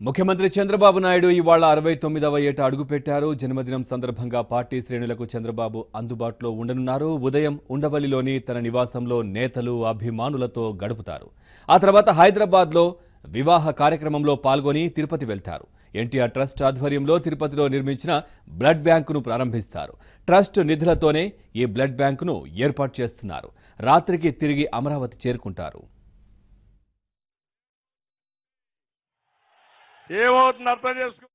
ముఖ్యమంత్రి చంద్రబాబు నాయుడు ఇవాళ 69వ ఏట అడుగుపెట్టారు. జన్మదినం సందర్భంగా పార్టీ శ్రేణులకు చంద్రబాబు అందుబాటులో ఉండనున్నారు. ఉదయం ఉండవల్లిలోని తన నివాసంలో నేతలు అభిమానులతో గడుపుతారు. ఆ తర్వాత హైదరాబాద్లో వివాహ కార్యక్రమంలో పాల్గొని తిరుపతి వెళ్తారు. ఎన్టీఆర్ ట్రస్ట్ ఆధ్వర్యంలో తిరుపతిలో నిర్మించిన బ్లడ్ బ్యాంకును ప్రారంభిస్తారు. ట్రస్ట్ నిధులతోనే ఈ బ్లడ్ బ్యాంకును ఏర్పాటు చేస్తున్నారు. రాత్రికి తిరిగి అమరావతి చేరుకుంటారు. ఏమవుతుంది అర్థం చేసుకో.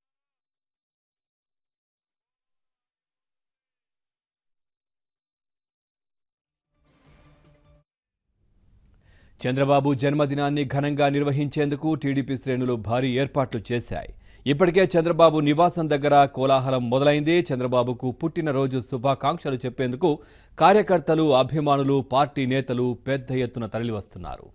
చంద్రబాబు జన్మదినాన్ని ఘనంగా నిర్వహించేందుకు టీడీపీ శ్రేణులు భారీ ఏర్పాట్లు చేశాయి. ఇప్పటికే చంద్రబాబు నివాసం దగ్గర కోలాహలం మొదలైంది. చంద్రబాబుకు పుట్టినరోజు శుభాకాంక్షలు చెప్పేందుకు కార్యకర్తలు, అభిమానులు, పార్టీ నేతలు పెద్ద ఎత్తున తరలివస్తున్నారు.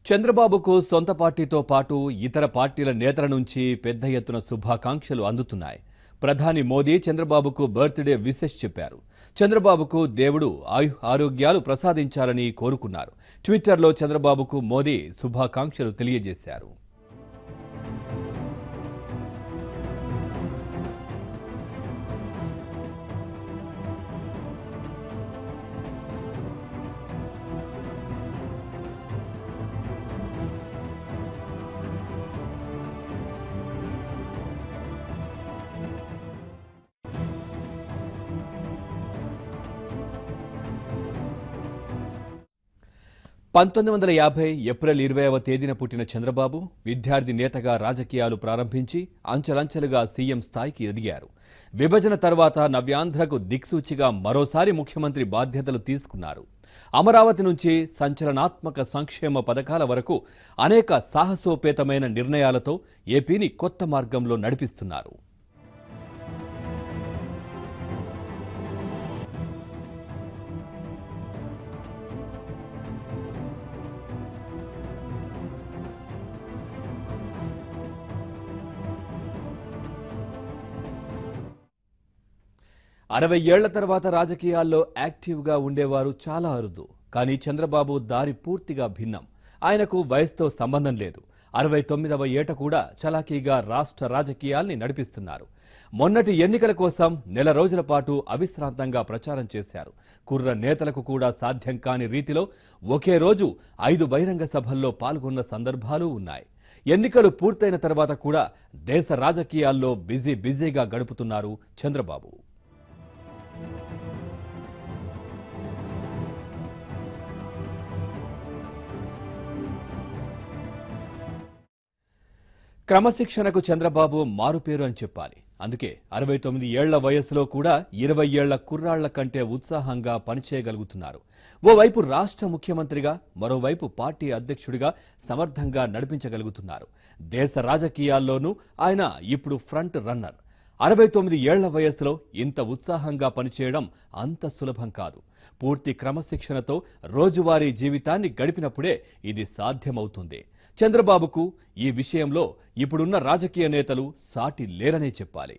చంద్రబాబుకు సొంత పార్టీతో పాటు ఇతర పార్టీల నేతల నుంచి పెద్ద ఎత్తున శుభాకాంక్షలు అందుతున్నాయి. ప్రధాని మోదీ చంద్రబాబుకు బర్త్డే విషెస్ చెప్పారు. చంద్రబాబుకు దేవుడు ఆరోగ్యాలు ప్రసాదించాలని కోరుకున్నారు. ట్విట్టర్లో చంద్రబాబుకు మోదీ శుభాకాంక్షలు తెలియజేశారు. ఏప్రిల్ 20వ తేదీన పుట్టిన చంద్రబాబు విద్యార్థి నేతగా రాజకీయాలు ప్రారంభించి అంచెలంచెలుగా సీఎం స్థాయికి ఎదిగారు. విభజన తర్వాత నవ్యాంధ్రకు దిక్సూచిగా మరోసారి ముఖ్యమంత్రి బాధ్యతలు తీసుకున్నారు. అమరావతి నుంచి సంచలనాత్మక సంక్షేమ పథకాల వరకు అనేక సాహసోపేతమైన నిర్ణయాలతో ఏపీని కొత్త మార్గంలో నడిపిస్తున్నారు. అరవై ఏళ్ల తర్వాత రాజకీయాల్లో యాక్టివ్గా ఉండేవారు చాలా అరుదు. కానీ చంద్రబాబు దారి పూర్తిగా భిన్నం. ఆయనకు వయసుతో సంబంధం లేదు. 69వ ఏట కూడా చలాకీగా రాష్ట్ర రాజకీయాల్ని నడిపిస్తున్నారు. మొన్నటి ఎన్నికల కోసం నెల రోజుల పాటు అవిశ్రాంతంగా ప్రచారం చేశారు. కుర్ర నేతలకు కూడా సాధ్యం కాని రీతిలో ఒకే రోజు 5 బహిరంగ సభల్లో పాల్గొన్న సందర్భాలు ఉన్నాయి. ఎన్నికలు పూర్తయిన తర్వాత కూడా దేశ రాజకీయాల్లో బిజీగా గడుపుతున్నారు చంద్రబాబు. క్రమశిక్షణకు చంద్రబాబు మారుపేరు అని చెప్పాలి. అందుకే 69 ఏళ్ల వయసులో కూడా 20 ఏళ్ల కుర్రాళ్ల కంటే ఉత్సాహంగా పనిచేయగలుగుతున్నారు. ఓవైపు రాష్ట్ర ముఖ్యమంత్రిగా, మరోవైపు పార్టీ అధ్యక్షుడిగా సమర్థంగా నడిపించగలుగుతున్నారు. దేశ రాజకీయాల్లోనూ ఆయన ఇప్పుడు ఫ్రంట్ రన్నర్. 69 ఏళ్ల వయసులో ఇంత ఉత్సాహంగా పనిచేయడం అంత సులభం కాదు. పూర్తి క్రమశిక్షణతో రోజువారీ జీవితాన్ని గడిపినప్పుడే ఇది సాధ్యమవుతుంది. చంద్రబాబుకు ఈ విషయంలో ఇప్పుడున్న రాజకీయ నేతలు సాటి లేరనే చెప్పాలి.